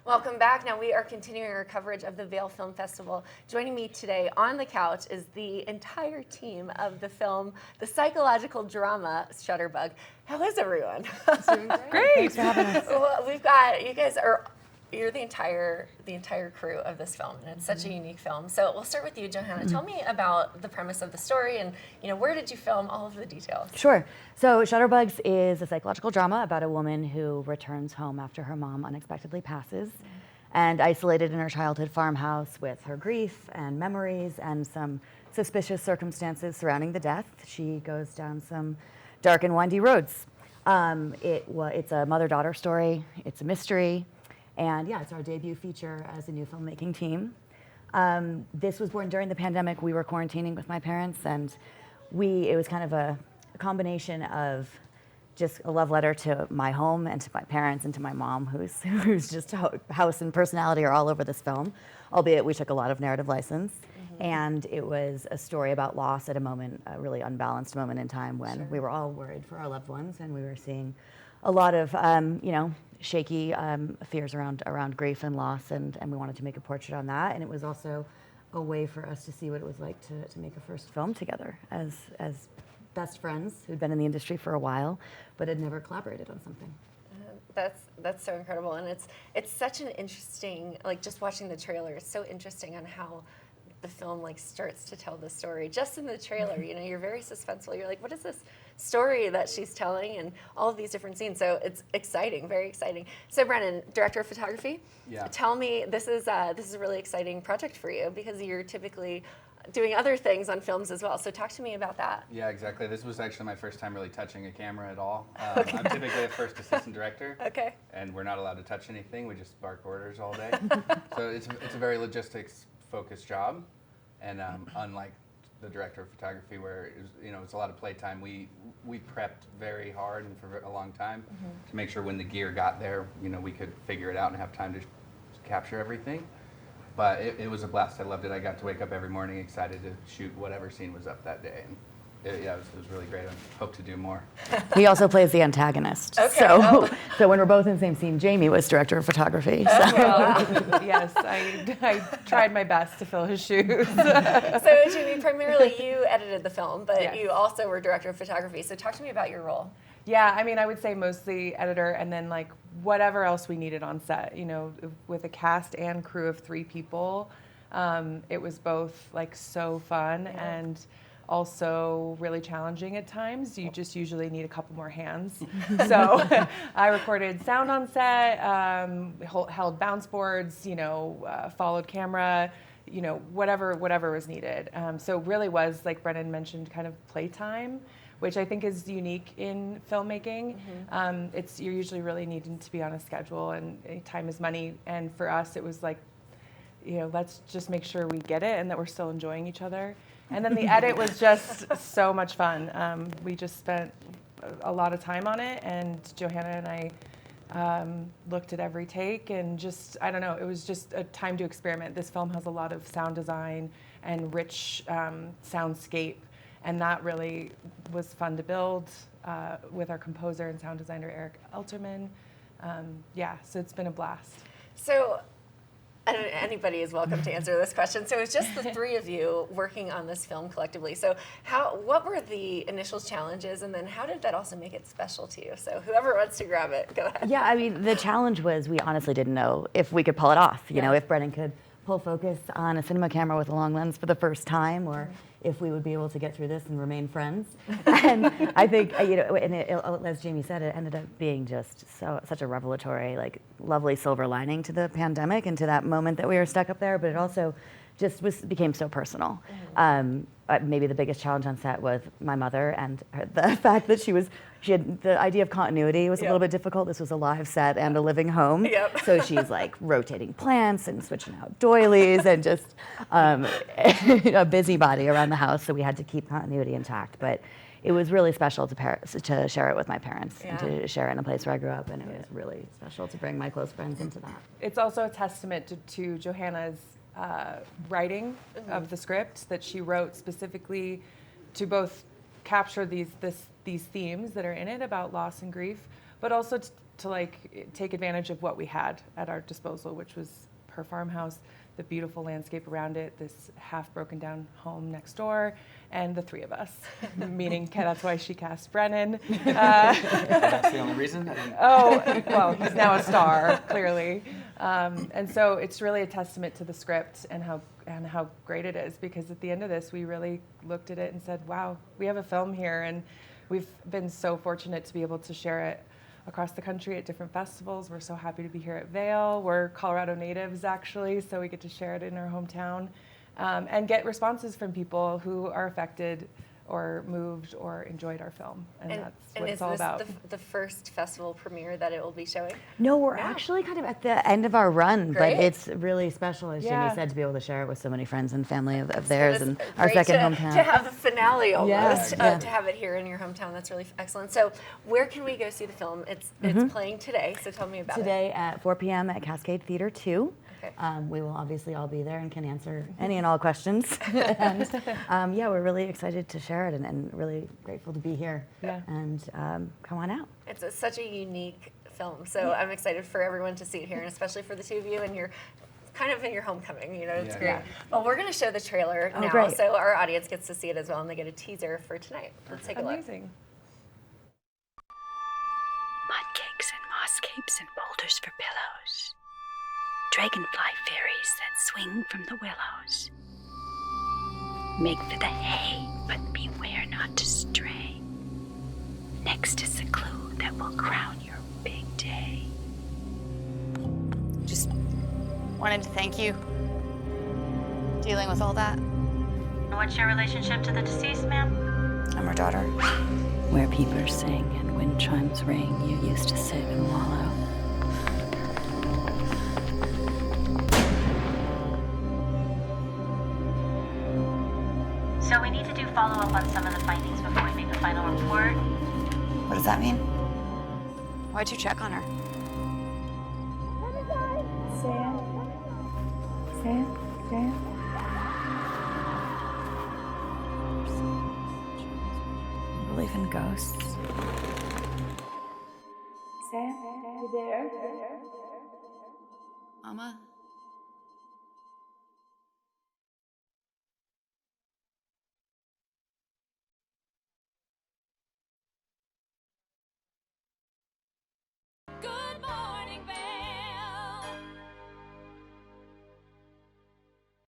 Welcome back. Now we are continuing our coverage of the Vail Film Festival. Joining me today on the couch is the entire team of the film, the psychological drama Shudderbug. How is everyone? Great. Thanks for having us. Well, we've got, you guys are, you're the entire crew of this film, and it's such a unique film. So we'll start with you, Johanna. Tell me about the premise of the story, and where did you film, all of the details. Sure. So Shudderbugs is a psychological drama about a woman who returns home after her mom unexpectedly passes, and isolated in her childhood farmhouse with her grief and memories and some suspicious circumstances surrounding the death, she goes down some dark and windy roads. It's a mother-daughter story. It's a mystery. And yeah, it's our debut feature as a new filmmaking team. This was born during the pandemic. We were quarantining with my parents, and it was kind of a combination of just a love letter to my home and to my parents and to my mom, who's just house and personality are all over this film, albeit we took a lot of narrative license. And it was a story about loss at a really unbalanced moment in time when we were all worried for our loved ones, and we were seeing a lot of, shaky fears around grief and loss, and we wanted to make a portrait on that. And it was also a way for us to see what it was like to make a first film together as best friends who'd been in the industry for a while, but had never collaborated on something. That's so incredible, and it's such an interesting, just watching the trailer, it's so interesting on how the film starts to tell the story. Just in the trailer, you're very suspenseful. You're like, what is this story that she's telling, and all of these different scenes. So it's exciting, very exciting. So Brennan, director of photography, tell me, this is a really exciting project for you because you're typically doing other things on films as well. So talk to me about that. Yeah, exactly. This was actually my first time really touching a camera at all. I'm typically a first assistant director. Okay. And we're not allowed to touch anything. We just bark orders all day. So it's a very logistics focused job, and unlike the director of photography, where it's a lot of playtime, we prepped very hard and for a long time to make sure when the gear got there, we could figure it out and have time to capture everything. But it was a blast. I loved it. I got to wake up every morning excited to shoot whatever scene was up that day. And it was really great. I hope to do more. He also plays the antagonist. Okay. So when we're both in the same scene, Jamie was director of photography. So. Yes, I tried my best to fill his shoes. So Jamie, primarily you edited the film, but Yes. you also were director of photography. So talk to me about your role. Yeah, I would say mostly editor, and then whatever else we needed on set. With a cast and crew of 3 people, it was both so fun and also really challenging at times. You just usually need a couple more hands. So I recorded sound on set, held bounce boards, followed camera, whatever was needed. So it really was, like Brennan mentioned, kind of playtime, which I think is unique in filmmaking. You're usually really needing to be on a schedule, and time is money. And for us, it was let's just make sure we get it and that we're still enjoying each other. And then the edit was just so much fun. We just spent a lot of time on it, and Johanna and I looked at every take, and I don't know, it was just a time to experiment. This film has a lot of sound design and rich soundscape, and that really was fun to build with our composer and sound designer, Eric Elterman. So it's been a blast. So anybody is welcome to answer this question. So it's just the 3 of you working on this film collectively. So what were the initial challenges, and then how did that also make it special to you? So whoever wants to grab it, go ahead. Yeah, the challenge was we honestly didn't know if we could pull it off. If Brennan could pull focus on a cinema camera with a long lens for the first time, or if we would be able to get through this and remain friends. And I think, as Jamie said, it ended up being just such a revelatory, lovely silver lining to the pandemic and to that moment that we were stuck up there, but it also just became so personal. Maybe the biggest challenge on set was my mother, and the fact that she had the idea of continuity was a little bit difficult. This was a live set and a living home. So she's rotating plants and switching out doilies and just a busybody around the house. So we had to keep continuity intact. But it was really special to share it with my parents and to share it in a place where I grew up. And it was really special to bring my close friends into that. It's also a testament to Johanna's writing of the script that she wrote specifically to both capture these themes that are in it about loss and grief, but also to like take advantage of what we had at our disposal, which was her farmhouse, the beautiful landscape around it, this half broken down home next door, and the three of us, meaning that's why she cast Brennan. That's the only reason? I didn't... Oh, well, he's now a star, clearly. And so it's really a testament to the script and how great it is, because at the end of this, we really looked at it and said, wow, we have a film here, and we've been so fortunate to be able to share it across the country at different festivals. We're so happy to be here at Vail. We're Colorado natives, actually, so we get to share it in our hometown and get responses from people who are affected or moved or enjoyed our film. And that's what it's all about. And is this the first festival premiere that it will be showing? No, we're actually kind of at the end of our run, Great. but it's really special, as Yeah. Jimmy said, to be able to share it with so many friends and family of theirs and our Great second to hometown. have the finale almost, Yeah. to have it here in your hometown. That's really excellent. So where can we go see the film? It's playing today, so tell me about it. Today at 4 p.m. at Cascade Theater 2. Okay. We will obviously all be there and can answer any and all questions. And yeah, we're really excited to share it and really grateful to be here. Yeah. And come on out. It's such a unique film, so I'm excited for everyone to see it here, and especially for the two of you and your kind of in your homecoming, you know, it's Yeah. great. Yeah. Well, we're going to show the trailer now, great. so our audience gets to see it as well, and they get a teaser for tonight. Let's take a look. Amazing. Mud cakes and moss capes and boulders for pillows. Dragonfly fairies that swing from the willows. Make for the hay, but beware not to stray. Next is a clue that will crown your big day. Just wanted to thank you. Dealing with all that. What's your relationship to the deceased, ma'am? I'm her daughter. Where peepers sing and wind chimes ring, you used to sit and wallow. So we need to do follow-up on some of the findings before we make a final report. What does that mean? Why'd you check on her? You believe in ghosts? Mama?